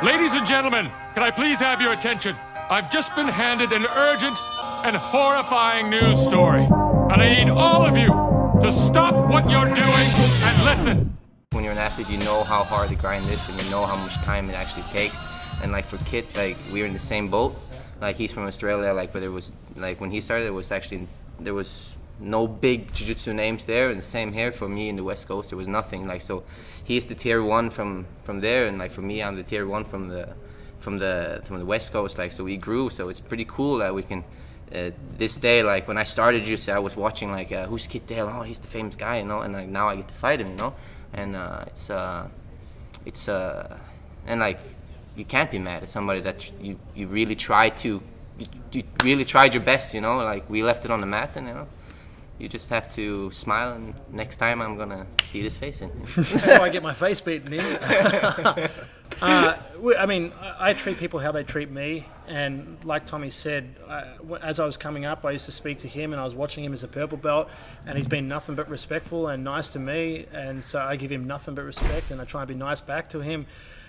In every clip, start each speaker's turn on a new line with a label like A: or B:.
A: Ladies and gentlemen, can I please have your attention? I've just been handed an urgent and horrifying news story. And I need all of you to stop what you're doing and listen.
B: When you're an athlete, you know how hard the grind is and you know how much time it actually takes. And like for Kit, like we were in the same boat. Like he's from Australia, like, but it was like when he started, there was no big jiu-jitsu names there, and the same here for me in the West Coast. There was nothing. Like, so he's the tier 1 from there, and like for me, I'm the tier 1 from the West Coast. Like, so we grew. So it's pretty cool that we can. This day, like when I started jiu-jitsu, I was watching like who's Kit Dale? Oh, he's the famous guy, you know. And like now I get to fight him, you know. And and like you can't be mad at somebody that you really tried to. You really tried your best, you know. Like we left it on the mat, and you know. You just have to smile, and next time I'm gonna beat his face in.
C: Before I get my face beaten in. I mean, I treat people how they treat me, and like Tommy said, as I was coming up, I used to speak to him, and I was watching him as a purple belt, and he's been nothing but respectful and nice to me, and so I give him nothing but respect, and I try and be nice back to him.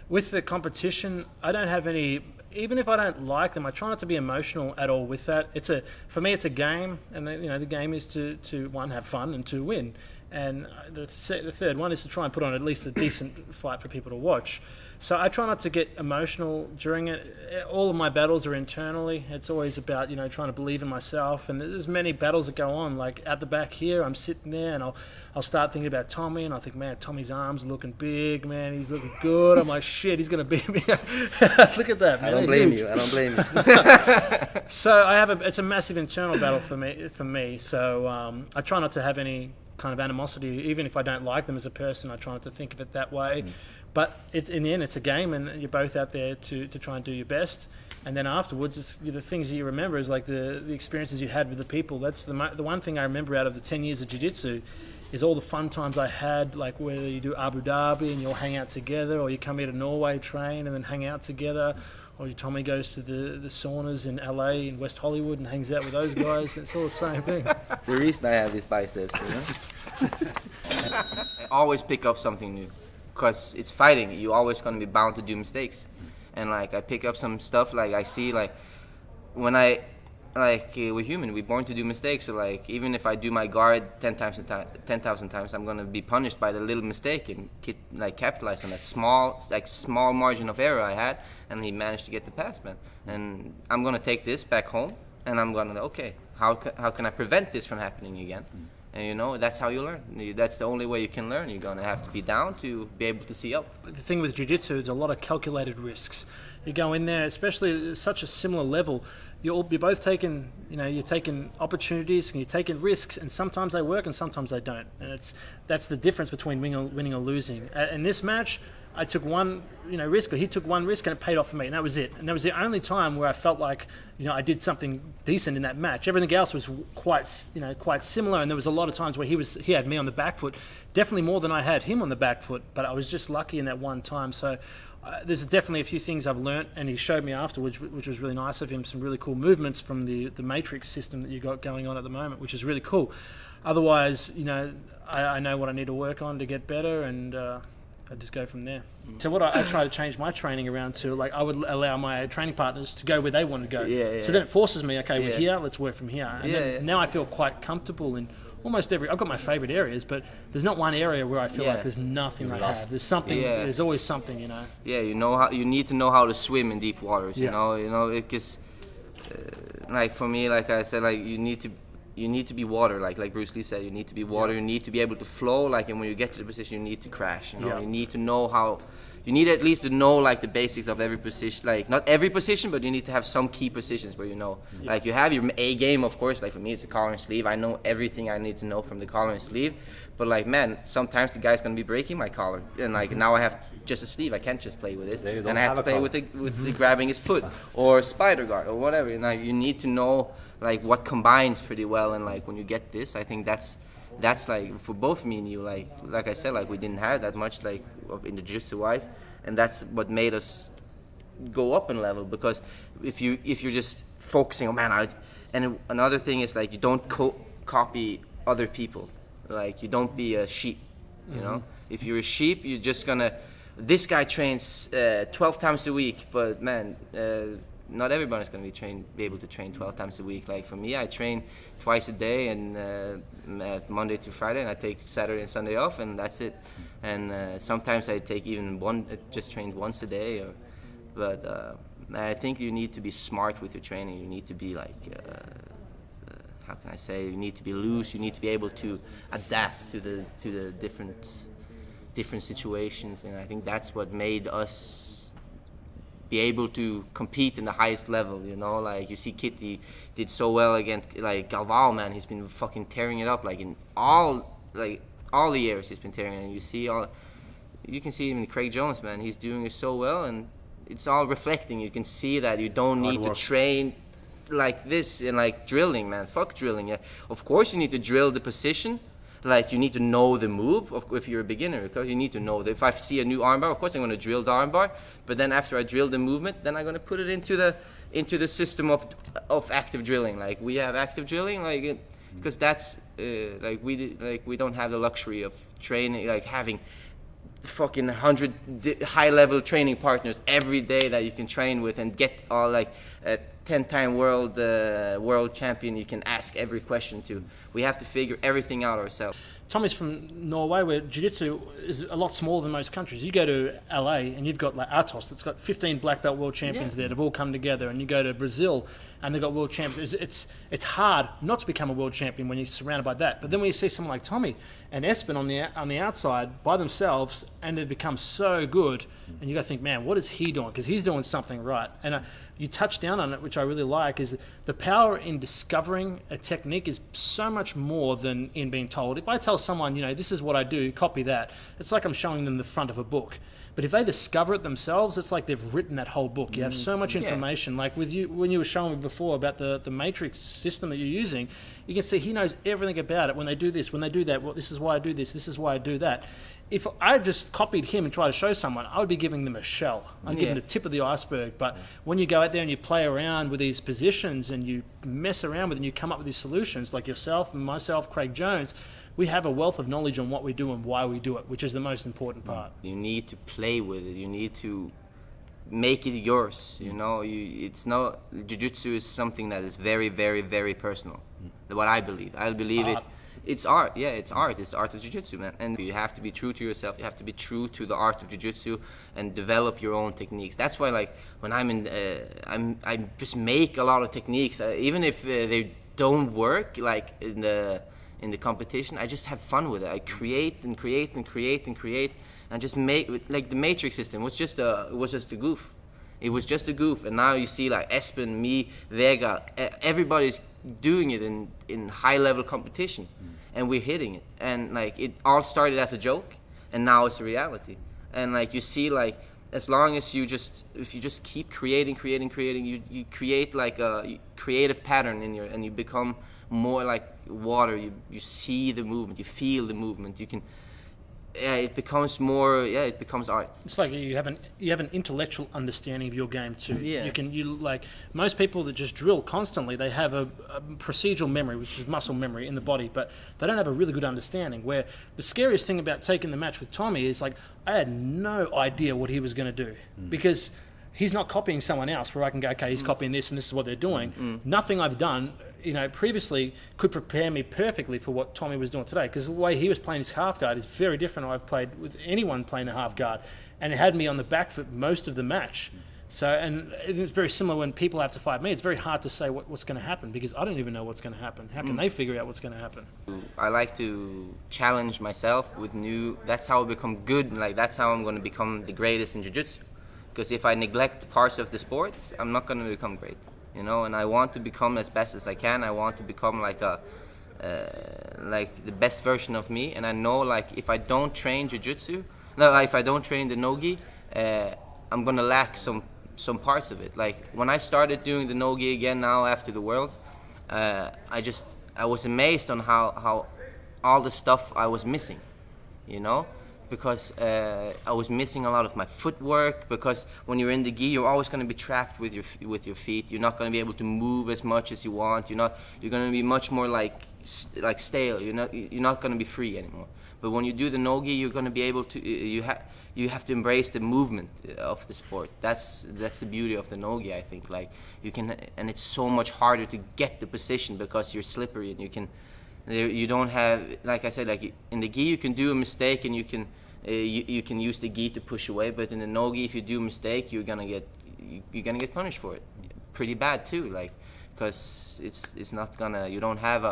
C: With the competition, I don't have any. Even if I don't like them, I try not to be emotional at all with that. For me, it's a game, and the game is to one, have fun, and two, win. And the third one is to try and put on at least a decent fight for people to watch. So I try not to get emotional during it. All of my battles are internally. It's always about trying to believe in myself. And there's many battles that go on. Like at the back here, I'm sitting there and I'll start thinking about Tommy, and I think, man, Tommy's arms are looking big, man. He's looking good. I'm like, shit, he's gonna beat me. Look at that, man.
B: I don't blame you.
C: So it's a massive internal battle for me. So I try not to have any kind of animosity, even if I don't like them as a person. I try not to think of it that way. But in the end, it's a game, and you're both out there to try and do your best. And then afterwards, it's the things you remember is like the experiences you had with the people. That's the one thing I remember out of the 10 years of jiu-jitsu is all the fun times I had, like whether you do Abu Dhabi and you'll hang out together, or you come here to Norway, train, and then hang out together, or Tommy goes to the saunas in LA in West Hollywood and hangs out with those guys. It's all the same thing.
B: The reason I have these biceps, I always pick up something new. Because it's fighting, you're always going to be bound to do mistakes. And like I pick up some stuff, like I see, like when we're human, we're born to do mistakes. So like even if I do my guard 10,000 times, I'm going to be punished by the little mistake and capitalize on that small margin of error I had, and he managed to get the pass, man. And I'm going to take this back home, and I'm going to, okay, how can I prevent this from happening again? And that's how you learn. That's the only way you can learn. You're going to have to be down to be able to see up.
C: The thing with jiu-jitsu, there's a lot of calculated risks. You go in there, especially at such a similar level, you're both taking, you're taking opportunities and you're taking risks, and sometimes they work and sometimes they don't. And that's the difference between winning or losing. In this match, I took one, risk, or he took one risk, and it paid off for me, and that was it. And that was the only time where I felt like, I did something decent in that match. Everything else was quite similar, and there was a lot of times where he had me on the back foot, definitely more than I had him on the back foot. But I was just lucky in that one time. So there's definitely a few things I've learnt, and he showed me afterwards, which was really nice of him, some really cool movements from the matrix system that you got going on at the moment, which is really cool. Otherwise, I know what I need to work on to get better, and I just go from there. So what I try to change my training around to, like I would allow my training partners to go where they want to go. So then it forces me, okay, we're here, let's work from here. And now I feel quite comfortable in almost I've got my favourite areas, but there's not one area where I feel like there's nothing I have. There's something, there's always something,
B: Yeah, you need to know how to swim in deep waters, you know, because like for me, like I said, like you need to be water, like Bruce Lee said, you need to be water, you need to be able to flow, like, and when you get to the position, you need to crash, you need to know how, you need at least to know like the basics of every position, like not every position, but you need to have some key positions where like you have your A game, of course, like for me it's the collar and sleeve, I know everything I need to know from the collar and sleeve, but like, man, sometimes the guy's gonna be breaking my collar, and like now I have just a sleeve, I can't just play with it, and I have to play with the grabbing his foot, or spider guard, or whatever, you need to know like what combines pretty well, and like when you get this, I think that's like for both me and you, like I said, like we didn't have that much like in the jiu-jitsu wise, and that's what made us go up in level, because if you're just focusing on and another thing is like you don't copy other people, like you don't be a sheep, you know. If you're a sheep, you're just gonna this guy trains 12 times a week, but man, not everybody's going to be able to train 12 times a week. Like for me, I train twice a day, and Monday to Friday, and I take Saturday and Sunday off, and that's it. And sometimes I take even just train once a day. But I think you need to be smart with your training. You need to be like, how can I say? You need to be loose. You need to be able to adapt to the different situations, and I think that's what made us be able to compete in the highest level, you know. Like you see Kitty did so well against like Galval, man. He's been fucking tearing it up, like in all the years he's been tearing it. And you can see even Craig Jones, man. He's doing it so well, and it's all reflecting. You can see that you don't need to train like this and like drilling, man. Fuck drilling. Yeah, of course you need to drill the position. Like you need to know the move if you're a beginner, because you need to know that if I see a new armbar, of course I'm going to drill the armbar, but then after I drill the movement, then I'm going to put it into the system of active drilling. Like we have active drilling, like because that's we don't have the luxury of training, like having fucking 100 high-level training partners every day that you can train with and get all like a 10-time world champion you can ask every question to. We have to figure everything out ourselves.
C: Tommy's from Norway, where jiu-jitsu is a lot smaller than most countries. You go to LA and you've got like Atos that's got 15 black belt world champions there. They've all come together. And you go to Brazil and they've got world champions. It's hard not to become a world champion when you're surrounded by that. But then when you see someone like Tommy and Espen on the outside by themselves, and they've become so good, and you got to think, man, what is he doing? Because he's doing something right. And you touched down on it, which I really like, is the power in discovering a technique is so much more than in being told. If I tell someone, you know, this is what I do, copy that, it's like I'm showing them the front of a book. But if they discover it themselves, it's like they've written that whole book. You have so much information. Like with you, when you were showing me before about the matrix system that you're using, you can see he knows everything about it. When they do this, when they do that, well, this is why I do this, this is why I do that. If I just copied him and tried to show someone, I would be giving them a shell. I'd give them the tip of the iceberg. But when you go out there and you play around with these positions and you mess around with it and you come up with these solutions, like yourself and myself, Craig Jones, we have a wealth of knowledge on what we do and why we do it, which is the most important part.
B: You need to play with it. You need to make it yours. You know, it's not, jiu-jitsu is something that is very, very, very personal. What I believe. It's art. Yeah, it's art. It's the art of jiu-jitsu, man. And you have to be true to yourself. You have to be true to the art of jiu-jitsu and develop your own techniques. That's why, like, when I just make a lot of techniques, even if they don't work, like in the competition, I just have fun with it. I create and create and create and create, and just make, like the matrix system was just a goof. It was just a goof, and now you see like Espen, me, Vega, everybody's doing it in high-level competition, and we're hitting it. And like it all started as a joke, and now it's a reality. And like you see, like as long as if you just keep creating, you create like a creative pattern and you become more like water. You see the movement, you feel the movement. You can. It becomes more. It becomes art.
C: It's like you have an intellectual understanding of your game too. Yeah. You like most people that just drill constantly. They have a procedural memory, which is muscle memory in the body, but they don't have a really good understanding. Where the scariest thing about taking the match with Tommy is like I had no idea what he was going to do because he's not copying someone else. Where I can go, okay, he's copying this and this is what they're doing. Nothing I've done, previously could prepare me perfectly for what Tommy was doing today, because the way he was playing his half guard is very different than I've played with anyone playing a half guard, and it had me on the back foot most of the match. So, and it's very similar when people have to fight me. It's very hard to say what's going to happen because I don't even know what's going to happen. How can they figure out what's going to happen?
B: I like to challenge myself with that's how I become good. Like that's how I'm going to become the greatest in jiu-jitsu. Because if I neglect parts of the sport, I'm not going to become great. And I want to become as best as I can. I want to become like the best version of me. And I know, like, if I don't train jiu-jitsu, if I don't train the no-gi, I'm gonna lack some parts of it. Like when I started doing the no-gi again now after the Worlds, I was amazed on how all the stuff I was missing, because I was missing a lot of my footwork, because when you're in the gi, you're always going to be trapped with your feet. You're not going to be able to move as much as you want. You're going to be much more like stale. You're not going to be free anymore. But when you do the no-gi, you're going to be able to, you have to embrace the movement of the sport. That's the beauty of the no-gi, I think. Like you can, and it's so much harder to get the position because you're slippery, and you don't have, like I said, like in the gi you can do a mistake and you can use the gi to push away, but in the no-gi, if you do a mistake, you're gonna get punished for it, pretty bad too. Like, because it's not gonna, you don't have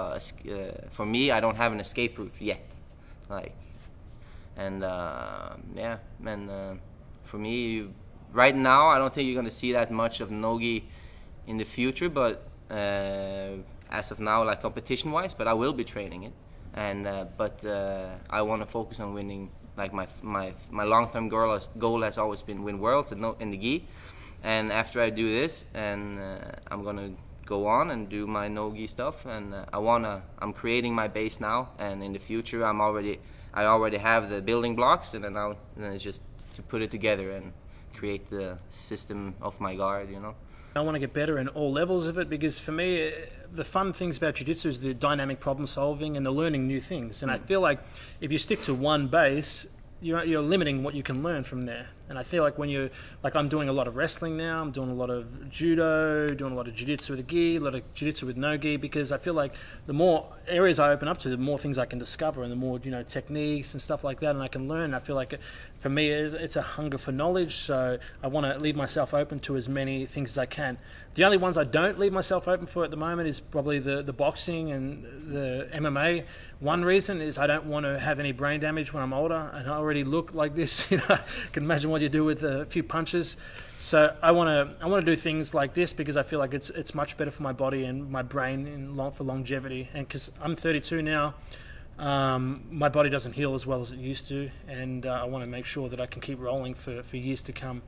B: for me, I don't have an escape route yet. Like, and yeah, and for me, right now, I don't think you're gonna see that much of no-gi in the future, but as of now, like competition-wise, but I will be training it, and but I want to focus on winning. Like my long-term goal has always been win worlds in the gi, and after I do this, and I'm gonna go on and do my no-gi stuff, and I'm creating my base now, and in the future I already have the building blocks, and then it's just to put it together and create the system of my guard, you know.
C: I want to get better in all levels of it, because for me, the fun things about jiu-jitsu is the dynamic problem solving and the learning new things. And I feel like if you stick to one base, you're limiting what you can learn from there. And I feel like when you're, like I'm doing a lot of wrestling now, I'm doing a lot of judo, doing a lot of jiu-jitsu with a gi, a lot of jiu-jitsu with no gi, because I feel like the more areas I open up to, the more things I can discover, and the more, you know, techniques and stuff like that, and I can learn. I feel like for me, it's a hunger for knowledge, so I want to leave myself open to as many things as I can. The only ones I don't leave myself open for at the moment is probably the boxing and the MMA. One reason is I don't want to have any brain damage when I'm older, and I already look like this. You know, I can imagine what you do with a few punches. So I want to do things like this because I feel like it's much better for my body and my brain for longevity. And because I'm 32 now, my body doesn't heal as well as it used to, and I want to make sure that I can keep rolling for years to come.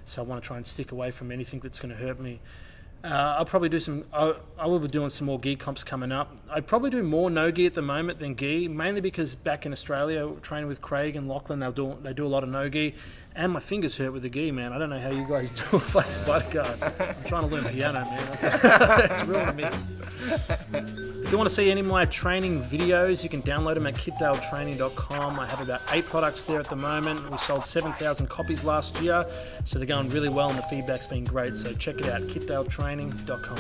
C: So I want to try and stick away from anything that's going to hurt me. I'll probably do I will be doing some more gi comps coming up. I probably do more no gi at the moment than gi, mainly because back in Australia, training with Craig and Lachlan, they do a lot of no gi, and my fingers hurt with the gi, man. I don't know how you guys do it, play spider card. I'm trying to learn piano, man. That's ruining me. If you want to see any of my training videos, you can download them at kitdaletraining.com. I have about 8 products there at the moment. We sold 7,000 copies last year, so they're going really well and the feedback's been great. So check it out, kitdaletraining.com.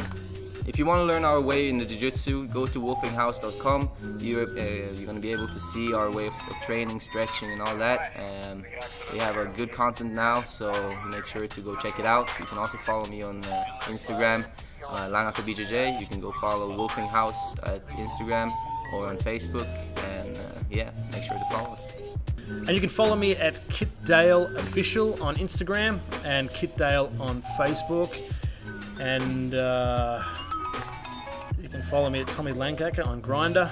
B: If you want to learn our way in the jiu-jitsu, go to wolfinghouse.com. You're going to be able to see our way of training, stretching, and all that. And we have a good content now, so make sure to go check it out. You can also follow me on Instagram, Langaker BJJ. You can go follow Wolfing House at Instagram or on Facebook, and yeah, make sure to follow us.
C: And you can follow me at KitDale Official on Instagram and KitDale on Facebook. And you can follow me at Tommy Langaker on Grindr.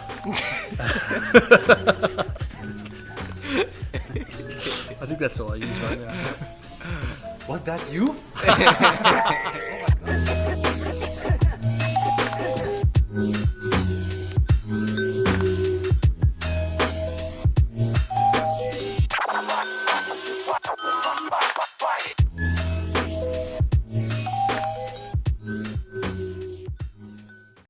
C: I think that's all I use right now.
D: Was that you?